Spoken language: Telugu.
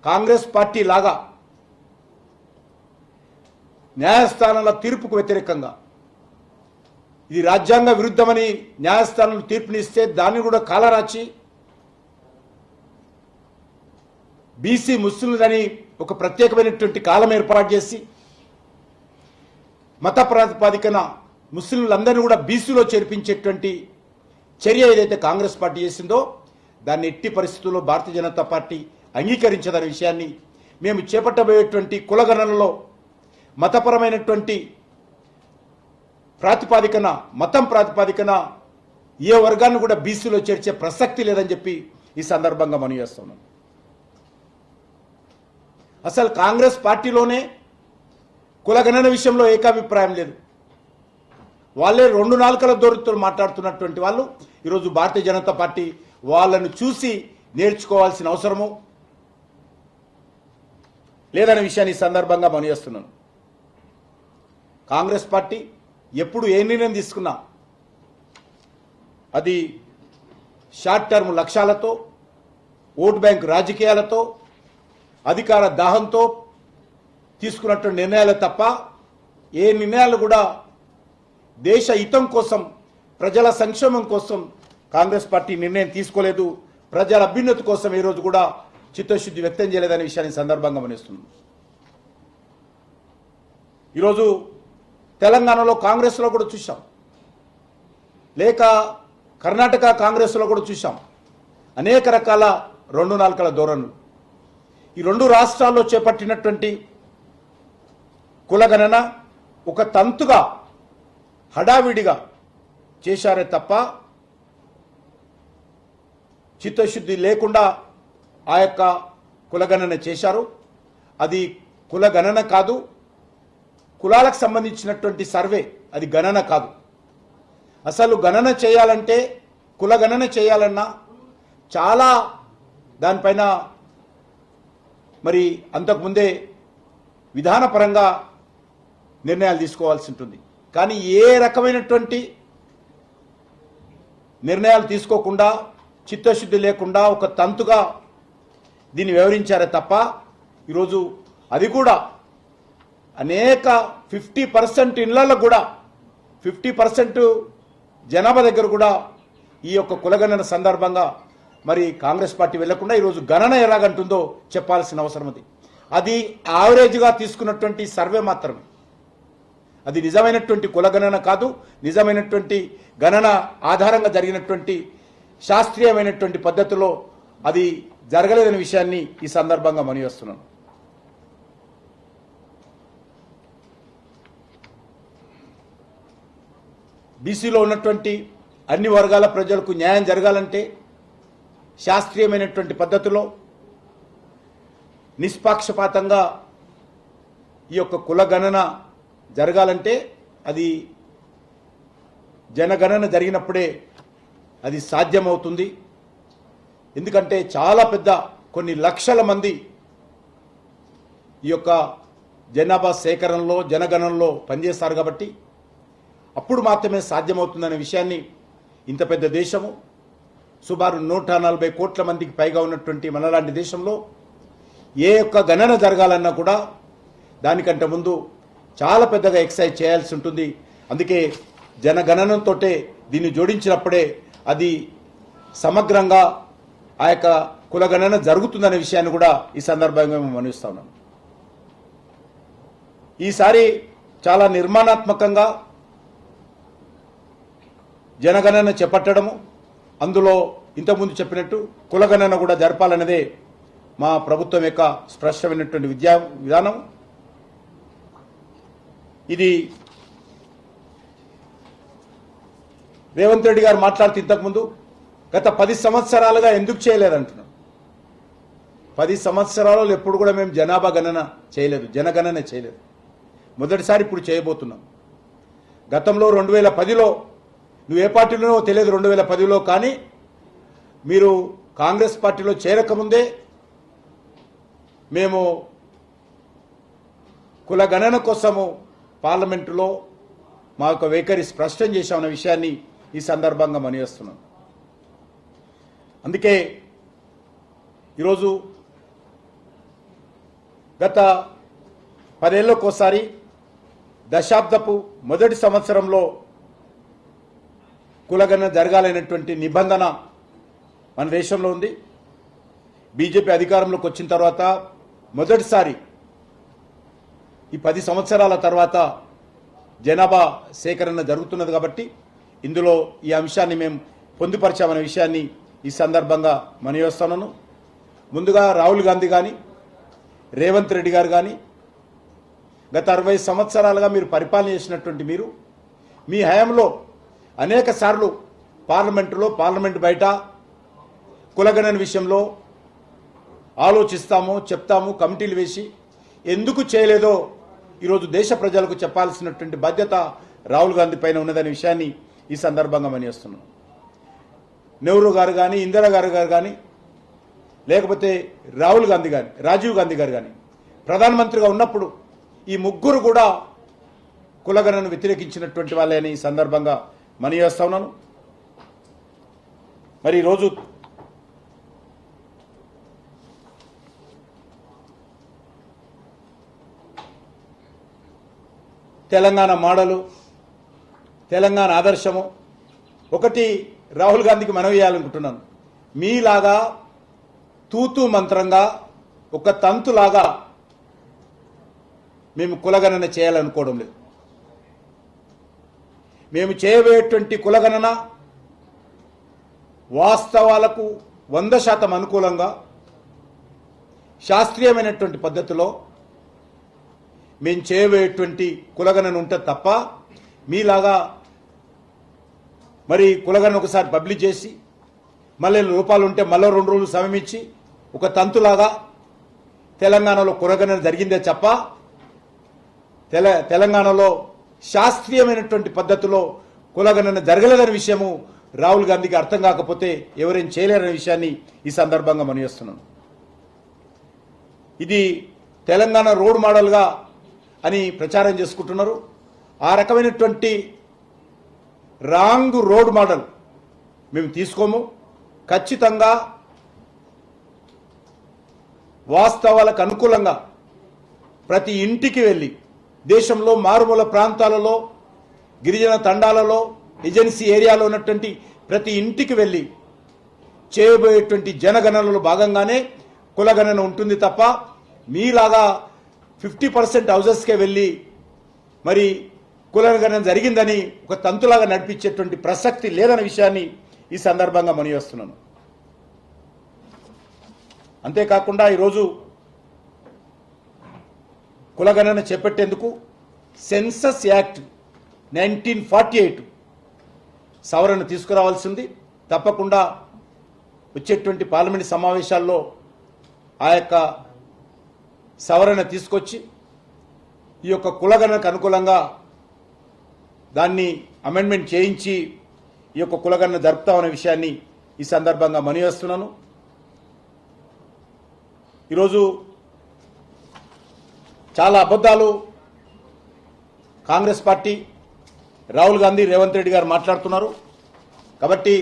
కాంగ్రెస్ పార్టీ లాగా న్యాయస్థానాల తీర్పుకు వ్యతిరేకంగా ఇది రాజ్యాంగ విరుద్ధమని న్యాయస్థానాలు తీర్పునిస్తే దాన్ని కూడా కాలరాచి బీసీ ముస్లింలని ఒక ప్రత్యేకమైనటువంటి కాలం ఏర్పాటు చేసి మత ప్రాతిపదికన ముస్లింలందరినీ కూడా బీసీలో చేర్పించేటువంటి చర్య ఏదైతే కాంగ్రెస్ పార్టీ చేసిందో దాన్ని ఎట్టి పరిస్థితుల్లో భారతీయ జనతా పార్టీ అంగీకరించదనే విషయాన్ని మేము చేపట్టబోయేటువంటి కులగణనలో మతపరమైనటువంటి ప్రాతిపాదికన మతం ప్రాతిపాదికన ఏ వర్గాన్ని కూడా బీసీలో చేర్చే ప్రసక్తి లేదని చెప్పి ఈ సందర్భంగా మనం చేస్తున్నాం. అసలు కాంగ్రెస్ పార్టీలోనే కులగణన విషయంలో ఏకాభిప్రాయం లేదు. వాళ్ళే రెండు నాలుకల దూరంతో మాట్లాడుతున్నటువంటి వాళ్ళు ఈరోజు భారతీయ జనతా పార్టీ వాళ్ళను చూసి నేర్చుకోవాల్సిన అవసరము లేదనే విషయాన్ని ఈ సందర్భంగా మనం చేస్తున్నాను. కాంగ్రెస్ పార్టీ ఎప్పుడు ఏ నిర్ణయం తీసుకున్నా అది షార్ట్ టర్మ్ లక్ష్యాలతో, ఓటు బ్యాంక్ రాజకీయాలతో, అధికార దాహంతో తీసుకున్నటువంటి నిర్ణయాలు తప్ప ఏ నిర్ణయాలు కూడా దేశ హితం కోసం, ప్రజల సంక్షేమం కోసం కాంగ్రెస్ పార్టీ నిర్ణయం తీసుకోలేదు. ప్రజల అభ్యున్నతి కోసం ఈ రోజు కూడా చిత్తశుద్ధి వ్యక్తం చేయలేదనే విషయాన్ని సందర్భంగా గమనిస్తున్నాం. ఈరోజు తెలంగాణలో కాంగ్రెస్లో కూడా చూసాం, లేక కర్ణాటక కాంగ్రెస్లో కూడా చూసాం అనేక రకాల రెండు నాలుకల ధోరణులు. ఈ రెండు రాష్ట్రాల్లో చేపట్టినటువంటి కులగణన ఒక తంతుగా హడావిడిగా చేశారే తప్ప చిత్తశుద్ధి లేకుండా ఆ యొక్క కులగణన చేశారు. అది కులగణన కాదు, కులాలకు సంబంధించినటువంటి సర్వే, అది గణన కాదు. అసలు గణన చేయాలంటే, కులగణన చేయాలన్నా చాలా దానిపైన మరి అంతకుముందే విధానపరంగా నిర్ణయాలు తీసుకోవాల్సి ఉంటుంది. కానీ ఏ రకమైనటువంటి నిర్ణయాలు తీసుకోకుండా, చిత్తశుద్ధి లేకుండా ఒక తంతుగా దీన్ని వివరించారే తప్ప ఈరోజు అది కూడా అనేక 50% ఇళ్లలో కూడా 50% జనాభా దగ్గర కూడా ఈ యొక్క కులగణన సందర్భంగా మరి కాంగ్రెస్ పార్టీ వెళ్లకుండా ఈరోజు గణన ఎలాగంటుందో చెప్పాల్సిన అవసరం ఉంది. అది యావరేజ్గా తీసుకున్నటువంటి సర్వే మాత్రమే. అది నిజమైనటువంటి కులగణన కాదు, నిజమైనటువంటి గణన ఆధారంగా జరిగినటువంటి శాస్త్రీయమైనటువంటి పద్ధతిలో అది జరగలేదనే విషయాన్ని ఈ సందర్భంగా మనవి చేస్తున్నాను. బీసీలో ఉన్నటువంటి అన్ని వర్గాల ప్రజలకు న్యాయం జరగాలంటే శాస్త్రీయమైనటువంటి పద్ధతిలో నిష్పాక్షపాతంగా ఈ యొక్క కులగణన జరగాలంటే అది జనగణన జరిగినప్పుడే అది సాధ్యమవుతుంది. ఎందుకంటే చాలా పెద్ద కొన్ని లక్షల మంది ఈ యొక్క జనాభా సేకరణలో, జనగణనలో పనిచేస్తారు కాబట్టి అప్పుడు మాత్రమే సాధ్యమవుతుందనే విషయాన్ని, ఇంత పెద్ద దేశము సుమారు 140 కోట్ల మందికి పైగా ఉన్నటువంటి మనలాంటి దేశంలో ఏ యొక్క గణన జరగాలన్నా కూడా దానికంటే ముందు చాలా పెద్దగా ఎక్సైజ్ చేయాల్సి ఉంటుంది. అందుకే జనగణనంతో దీన్ని జోడించినప్పుడే అది సమగ్రంగా ఆ యొక్క కులగణన జరుగుతుందనే విషయాన్ని కూడా ఈ సందర్భంగా మేము మనవిస్తా ఉన్నాం. ఈసారి చాలా నిర్మాణాత్మకంగా జనగణన చేపట్టడము, అందులో ఇంతకుముందు చెప్పినట్టు కులగణన కూడా జరపాలన్నదే మా ప్రభుత్వం యొక్క స్పష్టమైనటువంటి విధానం. ఇది రేవంత్ రెడ్డి గారు మాట్లాడుతూ ఇంతకుముందు గత 10 సంవత్సరాలుగా ఎందుకు చేయలేదంటున్నాం. 10 సంవత్సరాలలో ఎప్పుడు కూడా మేము జనాభా గణన చేయలేదు, జనగణన చేయలేదు. మొదటిసారి ఇప్పుడు చేయబోతున్నాం. గతంలో 2010లో నువ్వు ఏ పార్టీలోనో తెలియదు, 2010లో కానీ మీరు కాంగ్రెస్ పార్టీలో చేరకముందే మేము కులగణన కోసము పార్లమెంటులో మా యొక్క వైఖరి స్పష్టం చేశామన్న విషయాన్ని ఈ సందర్భంగా మనవిస్తున్నాం. అందుకే ఈరోజు గత 10 ఏళ్ళకోసారి దశాబ్దపు మొదటి సంవత్సరంలో కులగణన జరగాలనేటువంటి నిబంధన మన దేశంలో ఉంది. బీజేపీ అధికారంలోకి వచ్చిన తర్వాత మొదటిసారి ఈ 10 సంవత్సరాల తర్వాత జనాభా సేకరణ జరుగుతున్నది కాబట్టి ఇందులో ఈ అంశాన్ని మేము పొందుపరిచామనే విషయాన్ని ఈ సందర్భంగా మనయోస్తున్నాను. ముందుగా రాహుల్ గాంధీ కానీ రేవంత్ రెడ్డి గారు కానీ గత 60 సంవత్సరాలుగా మీరు పరిపాలన చేసినటువంటి మీరు మీ హయాంలో అనేక సార్లు పార్లమెంటులో పార్లమెంట్ బయట కులగణన విషయంలో ఆలోచిస్తాము, చెప్తాము, కమిటీలు వేసి ఎందుకు చేయలేదో ఈరోజు దేశ ప్రజలకు చెప్పాల్సినటువంటి బాధ్యత రాహుల్ గాంధీ పైన ఉన్నదనే విషయాన్ని ఈ సందర్భంగా మనయోస్తున్నాను. నెహ్రూ గారు కానీ ఇందిరా గారు కానీ లేకపోతే రాహుల్ గాంధీ కానీ రాజీవ్ గాంధీ గారు కానీ ప్రధానమంత్రిగా ఉన్నప్పుడు ఈ ముగ్గురు కూడా కులగణను వ్యతిరేకించినటువంటి వాళ్ళే అని ఈ సందర్భంగా మనయోస్తా ఉన్నాను. మరి ఈరోజు తెలంగాణ మోడలు, తెలంగాణ ఆదర్శము ఒకటి రాహుల్ గాంధీకి మనవి చేయాలనుకుంటున్నాను. మీలాగా తూతూ మంత్రంగా ఒక తంతులాగా మేము కులగణన చేయాలనుకోవడం లేదు. మేము చేయబోయేటువంటి కులగణన వాస్తవాలకు 100% అనుకూలంగా శాస్త్రీయమైనటువంటి పద్ధతిలో మేము చేయబోయేటువంటి కులగణన ఉంటుంది తప్ప మీలాగా మరి కులగణన ఒకసారి పబ్లిష్ చేసి మళ్ళీ రూపాయలు ఉంటే మళ్ళీ 2 రోజులు సమయం ఇచ్చి ఒక తంతులాగా తెలంగాణలో కులగణన జరిగిందే తప్ప తెలంగాణలో శాస్త్రీయమైనటువంటి పద్ధతిలో కులగణన జరగలేదనే విషయము రాహుల్ గాంధీకి అర్థం కాకపోతే ఎవరేం చేయలేరనే విషయాన్ని ఈ సందర్భంగా మనయోస్తున్నాను. ఇది తెలంగాణ రోడ్ మోడల్గా అని ప్రచారం చేసుకుంటున్నారు. ఆ రకమైనటువంటి రాంగ్ రోడ్ మోడల్ మేము తీసుకోము. ఖచ్చితంగా వాస్తవాలకు అనుకూలంగా ప్రతి ఇంటికి వెళ్ళి దేశంలో మారుమూల ప్రాంతాలలో గిరిజన తండాలలో ఏజెన్సీ ఏరియాలో ఉన్నటువంటి ప్రతి ఇంటికి వెళ్ళి చేయబోయేటువంటి జనగణనలో భాగంగానే కులగణన ఉంటుంది తప్ప మీలాగా 50% హౌజెస్కే వెళ్ళి మరి కులగణన జరిగిందని ఒక తంతులాగా నడిపించేటువంటి ప్రసక్తి లేదనే విషయాన్ని ఈ సందర్భంగా మనయోస్తున్నాను. అంతేకాకుండా ఈరోజు కులగణన చేపట్టేందుకు సెన్సస్ యాక్ట్ 1948 సవరణ తీసుకురావాల్సింది. తప్పకుండా వచ్చేటువంటి పార్లమెంట్ సమావేశాల్లో ఆ యొక్క సవరణ తీసుకొచ్చి ఈ యొక్క కులగణనకు అనుకూలంగా దాన్ని అమెండ్మెంట్ చేయించి ఈ యొక్క కులగణన జరుపుతామనే విషయాన్ని ఈ సందర్భంగా మనయోస్తున్నాను. ఈరోజు చాలా అబద్ధాలు కాంగ్రెస్ పార్టీ, రాహుల్ గాంధీ, రేవంత్ రెడ్డి గారు మాట్లాడుతున్నారు. కాబట్టి